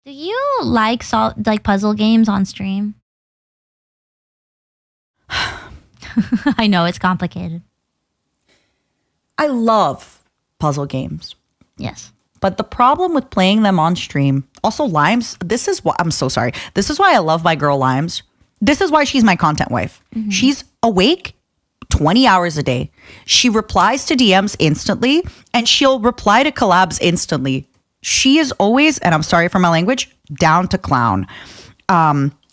Do you like puzzle games on stream? I know it's complicated. I love puzzle games. Yes. But the problem with playing them on stream, also Limes, this is why I'm so sorry. This is why I love my girl Limes. This is why she's my content wife. Mm-hmm. She's awake 20 hours a day. She replies to DMs instantly and she'll reply to collabs instantly. She is always, and I'm sorry for my language, down to clown.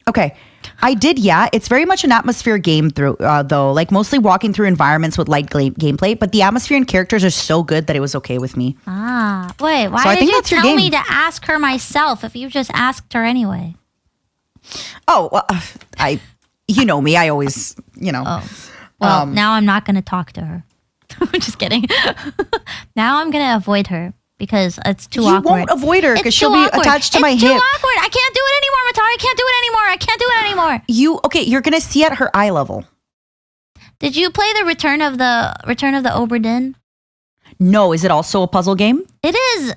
Okay. I did, yeah. It's very much an atmosphere game though, like mostly walking through environments with light gameplay, but the atmosphere and characters are so good that it was okay with me. Wait, why did you tell me to ask her myself if you just asked her anyway? Oh, well, you know me, I always, Oh. Well, now I'm not going to talk to her. I'm just kidding. Now I'm going to avoid her. Because it's too awkward. You won't avoid her because she'll be attached to my hip. It's too awkward. I can't do it anymore, Matara. I can't do it anymore. You're gonna see at her eye level. Did you play the Return of the Oberdin? No, is it also a puzzle game? It is.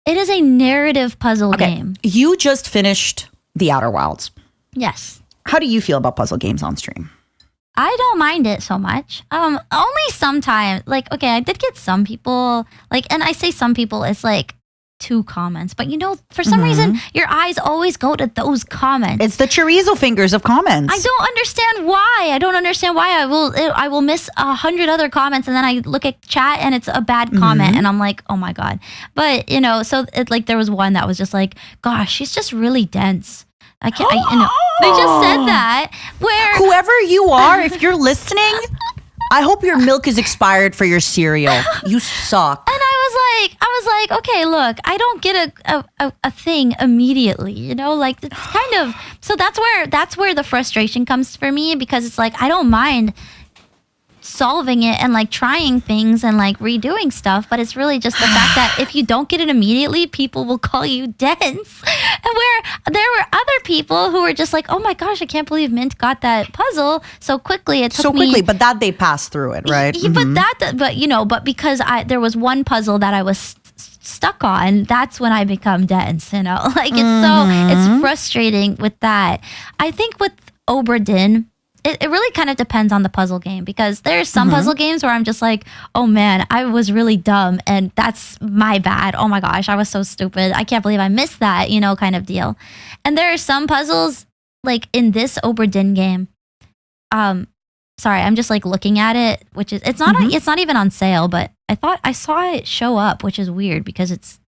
It is a narrative puzzle game. You just finished The Outer Wilds. Yes. How do you feel about puzzle games on stream? I don't mind it so much. Only sometimes. Like, okay, I did get some people, and I say some people, it's like 2 comments. But for some reason, your eyes always go to those comments. It's the chorizo fingers of comments. I don't understand why. I will miss 100 other comments and then I look at chat and it's a bad comment and I'm like, oh my God. But, so there was one that was just like, gosh, she's just really dense. They just said that. Where whoever you are, if you're listening, I hope your milk is expired for your cereal. You suck. And I was like, okay, look, I don't get a thing immediately, it's kind of, so that's where the frustration comes for me, because it's like I don't mind solving it and trying things and redoing stuff, but it's really just the fact that if you don't get it immediately, people will call you dense. And where there were other people who were just like, oh my gosh, I can't believe Mint got that puzzle so quickly. It took me, but that they passed through it, right? But because there was one puzzle that I was stuck on, that's when I become dense. It's frustrating with that. I think with Oberdin, it really kind of depends on the puzzle game, because there's some puzzle games where I'm just like, oh man, I was really dumb and that's my bad. Oh my gosh, I was so stupid. I can't believe I missed that, kind of deal. And there are some puzzles like in this Oberdin game. Sorry, I'm just looking at it, which is, it's not even on sale, but I thought I saw it show up, which is weird because it's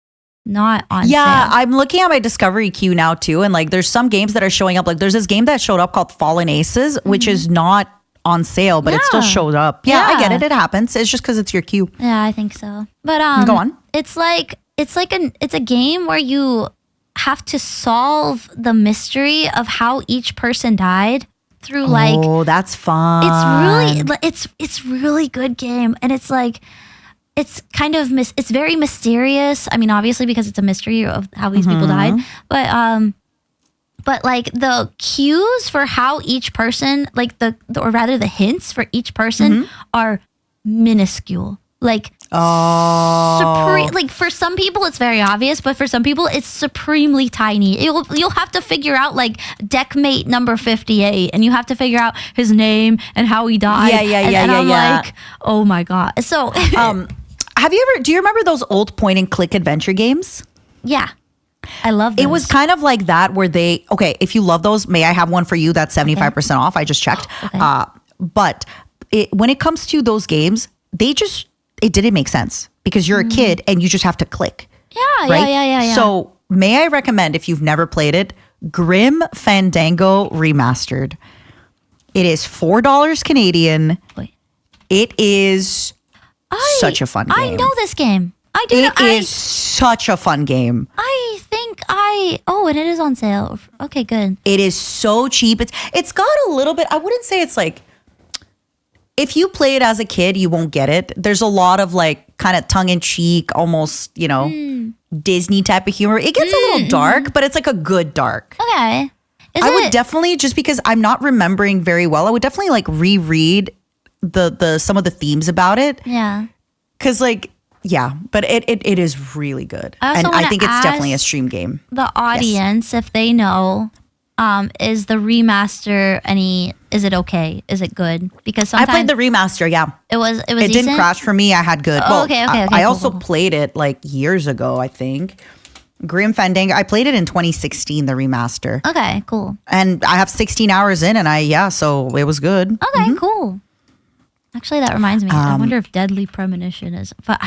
not on sale. I'm looking at my discovery queue now too, and there's some games that are showing up. There's this game that showed up called Fallen Aces, which is not on sale, but it still showed up. I get it. It happens. It's just because it's your queue. Yeah, I think so. But go on. It's a game where you have to solve the mystery of how each person died through oh, that's fun. It's really good game, and it's it's kind of it's very mysterious. I mean, obviously because it's a mystery of how these people died, but the cues for how each person, or rather the hints for each person are minuscule. For some people it's very obvious, but for some people it's supremely tiny. You'll have to figure out deckmate number 58, and you have to figure out his name and how he died. And I'm like, oh my God. So do you remember those old point and click adventure games? Yeah. I love those. It was kind of like that where if you love those, may I have one for you that's 75% off? I just checked. Okay. But when it comes to those games, it didn't make sense because you're a kid and you just have to click. Yeah, right? Yeah. So may I recommend, if you've never played it, Grim Fandango Remastered. It is $4 Canadian. Wait. It is such a fun game. I know this game. It is such a fun game. And it is on sale. Okay, good. It is so cheap. It's got a little bit, I wouldn't say it's if you play it as a kid, you won't get it. There's a lot of kind of tongue in cheek, almost, Disney type of humor. It gets a little dark, but it's a good dark. Okay. I would definitely, just because I'm not remembering very well, I would definitely reread the some of the themes about it. Yeah. Because Yeah, but it is really good. I also And I wanna think it's definitely a ask stream game. The audience, if they know, is the remaster is it okay? Is it good? Because I sometimes played the remaster, yeah. it It decent? didn't crash for me. I had good. Oh, okay, okay, I cool, also cool. played it like years ago, I think. Grim Fandango. I played it in 2016, the remaster. Okay, cool. And I have 16 hours in and so it was good. Okay, cool. Actually, that reminds me. I wonder if Deadly Premonition is. But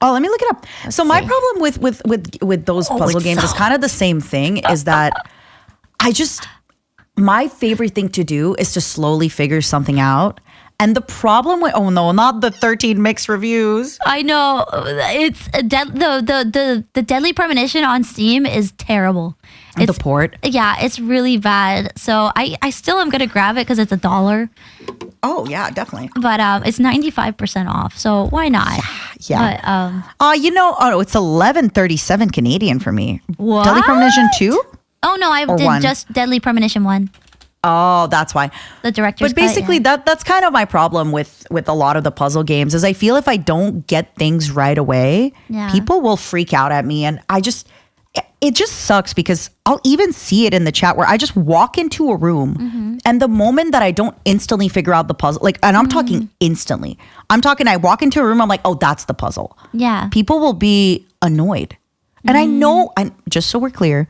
Oh, let me look it up. So my see. problem with those puzzle games is kind of the same thing. Is that my favorite thing to do is to slowly figure something out. And the problem with not the 13 mixed reviews. I know it's the Deadly Premonition on Steam is terrible. The port. Yeah, it's really bad. So I still am gonna grab it because it's $1. Oh yeah, definitely. But it's 95% off. So why not? Yeah. But, it's 11.37 Canadian for me. What? Deadly Premonition 2? oh no, I did one? just Deadly Premonition 1. Oh, that's why. The director's But basically, cut, that's kind of my problem with a lot of the puzzle games is I feel if I don't get things right away, Yeah. people will freak out at me, and it just sucks because I'll even see it in the chat where I just walk into a room and the moment that I don't instantly figure out the puzzle, and I'm talking instantly, I walk into a room, I'm like, oh, that's the puzzle. Yeah. People will be annoyed. And I know, and just so we're clear,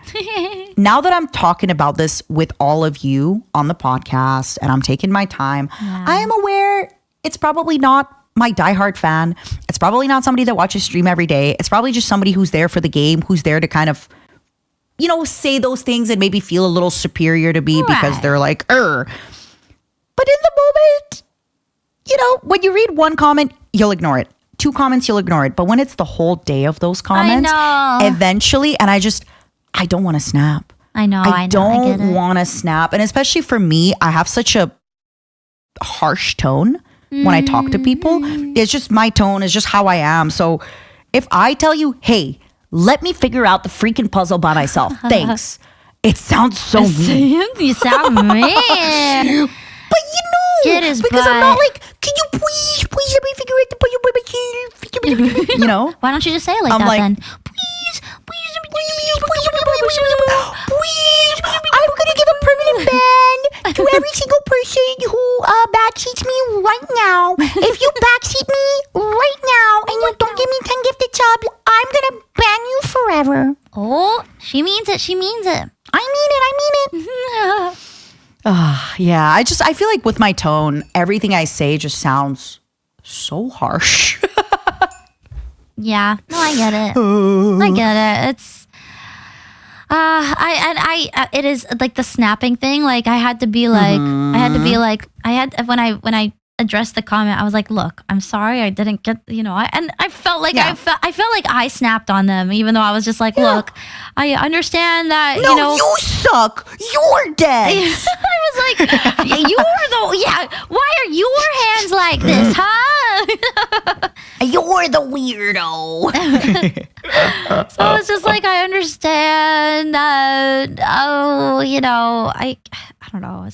now that I'm talking about this with all of you on the podcast and I'm taking my time, I am aware it's probably not my diehard fan. It's probably not somebody that watches stream every day. It's probably just somebody who's there for the game, who's there to kind of, say those things and maybe feel a little superior to me because Right. they're like, But in the moment, when you read one comment, you'll ignore it. 2 comments, you'll ignore it. But when it's the whole day of those comments, know. eventually, and I don't want to snap. I know. I get don't it. want to snap. And especially for me, I have such a harsh tone when I talk to people. It's just my tone, it's just how I am. So if I tell you, hey, let me figure out the freaking puzzle by myself, thanks. It sounds so mean. You sound mean. But It is because I'm not but- like, can you please let me figure out the puzzle by myself? Why don't you just say it like I'm that like, then? Please, I'm gonna give a permanent ban to every single person who backseats me right now. If you backseat me right now and you don't give me 10 gifted subs, I'm gonna ban you forever. Oh, she means it. She means it. I mean it. Yeah, I feel like with my tone, everything I say just sounds so harsh. Yeah. No, I get it. I get it. It's it is like the snapping thing. Like I had to be like when I addressed the comment, I was like, look, I'm sorry, I didn't get, I felt like I felt like I snapped on them, even though I was just like, look, I understand that, You suck. You're dead. I was like, why are your hands like this, huh? You're the weirdo. So it's just like, I understand that, I don't know,